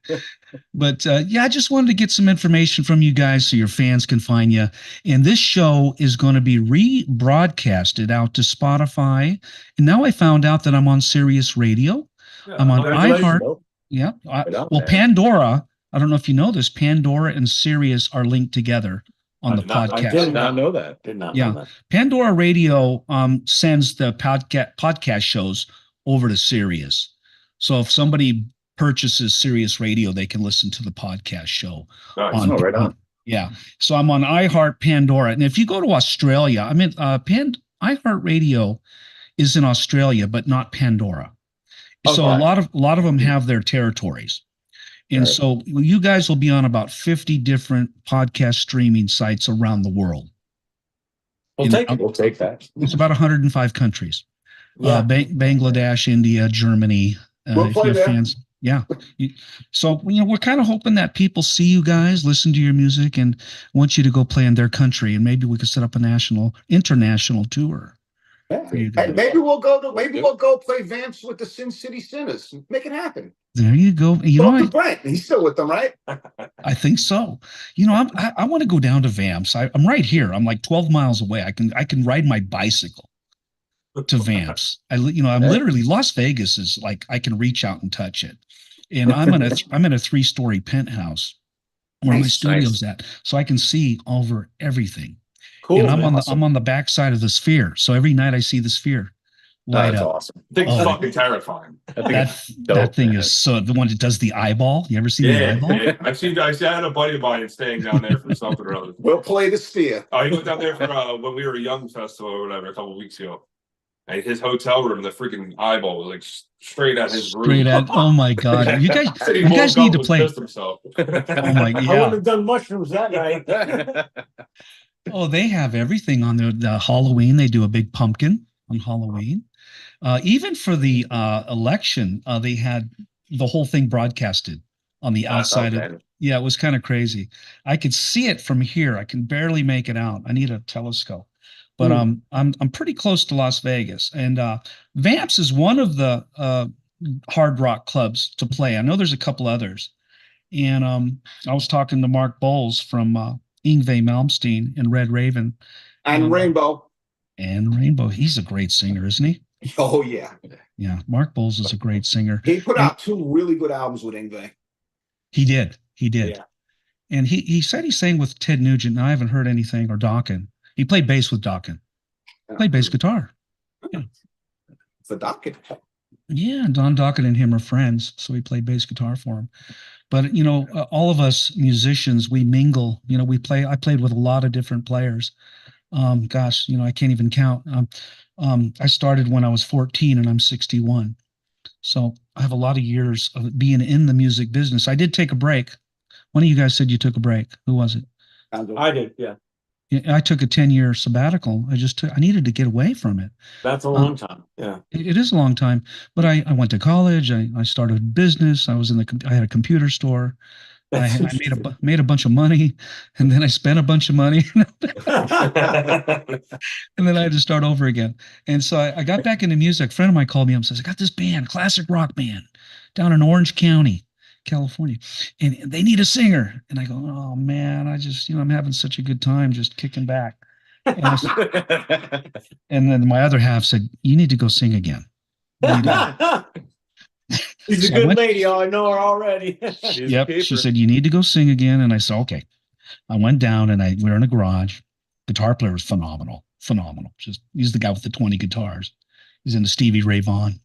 But yeah, I just wanted to get some information from you guys so your fans can find you. And this show is going to be rebroadcasted out to Spotify. And now I found out that I'm on Sirius Radio. I'm on iHeart. Yeah. Well, Pandora, I don't know if you know this, Pandora and Sirius are linked together on the podcast. I did not know that. Know that. Pandora Radio sends the podcast shows over to Sirius. So if somebody purchases Sirius Radio, they can listen to the podcast show. Nice. Right on. Yeah. So I'm on iHeart, Pandora. And if you go to Australia, I mean, iHeart Radio is in Australia, but not Pandora. Okay. So a lot of them have their territories. And so you guys will be on about 50 different podcast streaming sites around the world. We'll take that. It's about 105 countries. Yeah. Bangladesh, India, Germany. We'll play there. Fans. Yeah. So, you know, we're kind of hoping that people see you guys, listen to your music, and want you to go play in their country. And maybe we could set up a international tour. Yeah. Hey, maybe we'll go play Vamps with the Sin City Sinners. Make it happen. There you go. You know, Brent, he's still with them, right? I think so. You know, I want to go down to Vamps. I'm right here. I'm like 12 miles away. I can ride my bicycle to Vamps. I'm literally, Las Vegas is like I can reach out and touch it. And I'm in a 3-story penthouse where my studio's at, so I can see over everything. Cool. And I'm on the back side of the Sphere, so every night I see the Sphere light That's up. Awesome. Thing's fucking terrifying. That thing is so the one that does the eyeball. You ever see the eyeball? Yeah. I had a buddy of mine staying down there for something or other. We'll play the Sphere. He went down there for when we were a young festival or whatever a couple of weeks ago. And his hotel room, the freaking eyeball was like straight at his room. Oh my god! You guys need to play. Himself. Oh my god! I would have done mushrooms that night. Oh, they have everything on the Halloween. They do a big pumpkin on Halloween. Even for the election, they had the whole thing broadcasted on the outside of it. Yeah, it was kind of crazy. I could see it from here. I can barely make it out. I need a telescope. But I'm pretty close to Las Vegas, and Vamps is one of the hard rock clubs to play. I know there's a couple others, and I was talking to Mark Bowles from Yngwie Malmsteen and Red Raven, and Rainbow. He's a great singer, isn't he? Oh yeah. Yeah, Mark Bowles is a great singer. He put out 2 really good albums with Yngwie. He did. Yeah. And he said he sang with Ted Nugent. And I haven't heard anything, or Dokken. He played bass with Dokken. Played bass guitar. Yeah. For Dokken. Yeah, Don Dokken and him are friends, so he played bass guitar for him. But you know, all of us musicians, we mingle. You know, I played with a lot of different players. Gosh, you know, I can't even count. I started when I was 14, and I'm 61. So I have a lot of years of being in the music business. I did take a break. One of you guys said you took a break. Who was it? I did, yeah. I took a 10-year sabbatical. I needed to get away from it. That's a long time. Yeah. It is a long time, but I went to college. I started a business. I had a computer store. I made a bunch of money, and then I spent a bunch of money, and then I had to start over again. And so I got back into music. A friend of mine called me up and says, I got this band, classic rock band, down in Orange County, California, and they need a singer. And I go, oh man, I'm having such a good time just kicking back. And then my other half said, you need to go sing again. She's a good lady. Oh, I know her already. Yep. She said, you need to go sing again. And I said, okay. I went down and we were in a garage. Guitar player was phenomenal. He's the guy with the 20 guitars. He's into Stevie Ray Vaughan,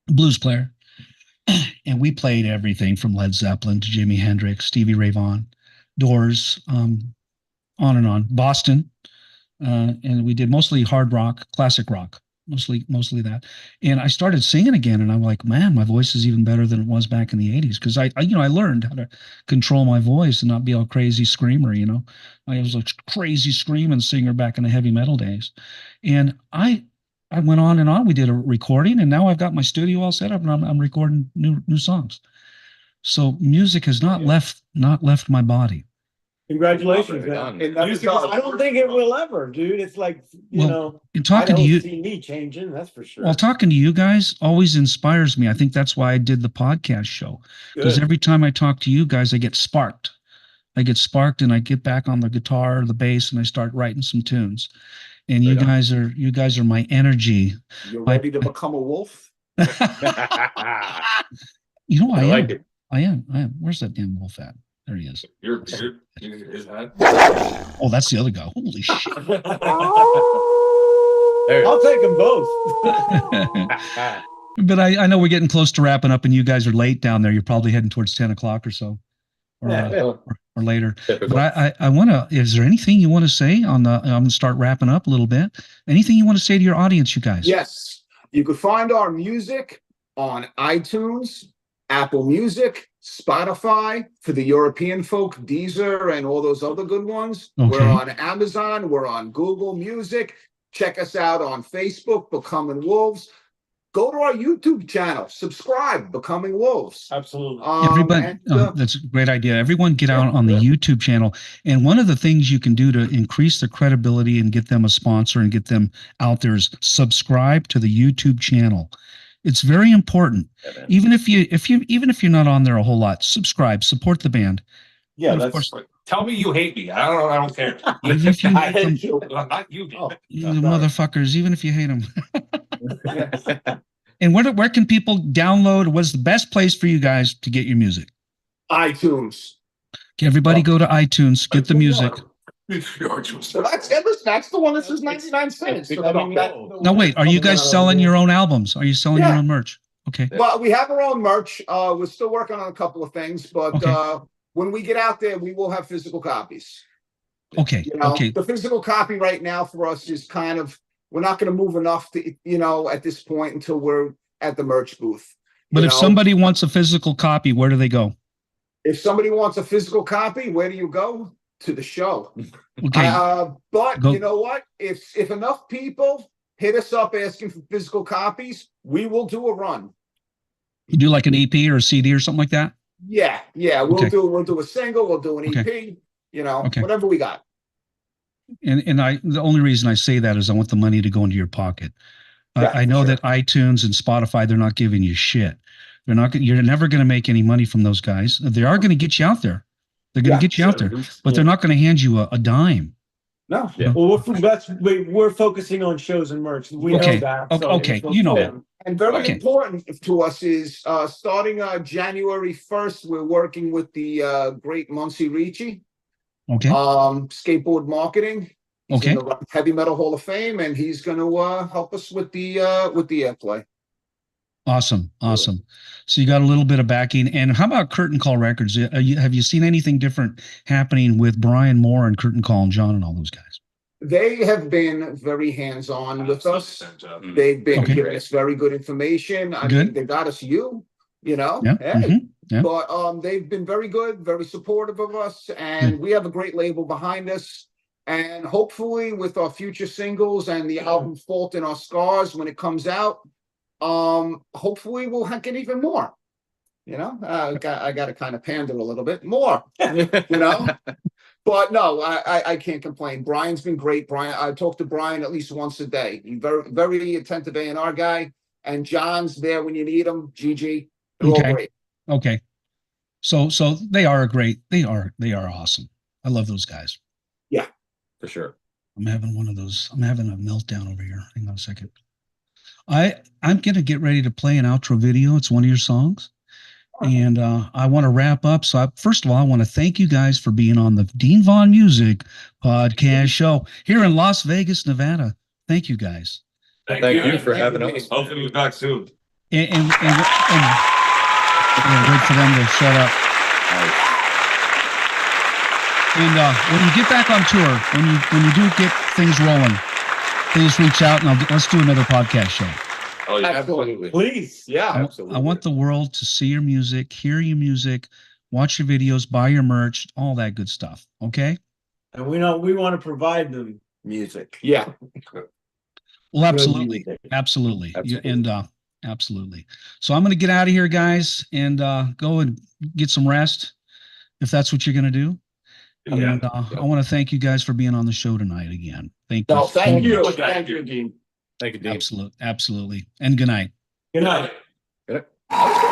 blues player. And we played everything from Led Zeppelin to Jimi Hendrix, Stevie Ray Vaughan, Doors, on and on. Boston. And we did mostly hard rock, classic rock. Mostly that. And I started singing again, and I'm like, man, my voice is even better than it was back in the 80s. Because I learned how to control my voice and not be all crazy screamer, I was a crazy screaming singer back in the heavy metal days. And I went on and on. We did a recording, and now I've got my studio all set up, and I'm recording new songs. So music has not left my body. Congratulations, man. I don't think it will ever, dude. It's like, in talking to you, see me changing, that's for sure. Well, talking to you guys always inspires me. I think that's why I did the podcast show. Because every time I talk to you guys, I get sparked. And I get back on the guitar or the bass and I start writing some tunes. And you guys are my energy. You're ready to become a wolf? I like am. it. I am. Where's that damn wolf at? There he is. Is that? Oh, that's the other guy. Holy shit. I'll take them both. But I know we're getting close to wrapping up and you guys are late down there. You're probably heading towards 10 o'clock or so. Or later. Typical. But I want to, is there anything you want to say I'm going to start wrapping up a little bit. Anything you want to say to your audience, you guys? Yes. You can find our music on iTunes, Apple Music, Spotify, for the European folk, Deezer, and all those other good ones. Okay. We're on Amazon. We're on Google Music. Check us out on Facebook, Becoming Wolves. Go to our YouTube channel. Subscribe, Becoming Wolves. Absolutely. Everybody, that's a great idea. Everyone get out on the YouTube channel. And one of the things you can do to increase their credibility and get them a sponsor and get them out there is subscribe to the YouTube channel. It's very important. Yeah, even if you're not on there a whole lot, subscribe, support the band. Yeah, of course. Tell me you hate me. I don't care. If you hate them, not you. You motherfuckers, even if you hate them. And where can people download? What's the best place for you guys to get your music? iTunes. Okay, everybody go to iTunes, get the music. So that's the one that says 99 cents. So no, wait. Are you guys selling your own albums? Are you selling your own merch? Okay. Well, we have our own merch. We're still working on a couple of things, but when we get out there, we will have physical copies. Okay. Okay. The physical copy right now for us is kind of, we're not going to move enough to, at this point until we're at the merch booth. But if somebody wants a physical copy, where do they go? If somebody wants a physical copy, where do you go? To the show. Okay. But you know what? If enough people hit us up asking for physical copies, we will do a run. You do like an EP or a CD or something like that? Yeah. We'll do a single, we'll do an EP, whatever we got. And the only reason I say that is I want the money to go into your pocket. I know that iTunes and Spotify, they're not giving you shit. You're never going to make any money from those guys. They are going to get you out there. They're going to get you out there, but they're not going to hand you a dime. No. Yeah. Well, we're focusing on shows and merch. We know that. So okay. That. And very important to us is starting January 1st, we're working with the great Marcy Ricci. Okay. Skateboard marketing. He's in the Heavy Metal Hall of Fame, and he's going to help us with the airplay. Awesome. So you got a little bit of backing. And how about Curtain Call Records? Have you seen anything different happening with Brian Moore and Curtain Call and John and all those guys? They have been very hands-on with us. They've been giving us very good information. I mean, they got us But they've been very good, very supportive of us, and we have a great label behind us. And hopefully with our future singles and the album Fault in Our Scars, when it comes out, hopefully we'll get even more. You know, I got to kind of pander a little bit more, you know, but no, I can't complain. Brian's been great. Brian, I talk to Brian at least once a day. He's very, very attentive A&R guy, and John's there when you need him. GG, they're all great. Okay. So they are they are awesome. I love those guys. Yeah, For sure. I'm having a meltdown over here. Hang on a second. I'm gonna get ready to play an outro video. It's one of your songs. And I want to wrap up. So first of all, I want to thank you guys for being on the Dean Vaughn Music podcast show here in Las Vegas, Nevada. Thank you guys. Thank Thank you. you for having us. Hopefully we'll be back soon. And wait for them to shut up. And when you get back on tour, when you do get things rolling, please reach out and let's do another podcast show. Oh, yeah. Absolutely. Please. Yeah, Absolutely. I want the world to see your music, hear your music, watch your videos, buy your merch, all that good stuff. Okay. And we know we want to provide them music. yeah. Well, absolutely. music. Absolutely. Absolutely. Absolutely. So I'm going to get out of here, guys, and go and get some rest if that's what you're going to do. And I want to thank you guys for being on the show tonight again. Thank you. No, thank so you. much. Thank you, Dean. Thank you, Dean. Absolutely. And good night. Good night. Good night. Let's go.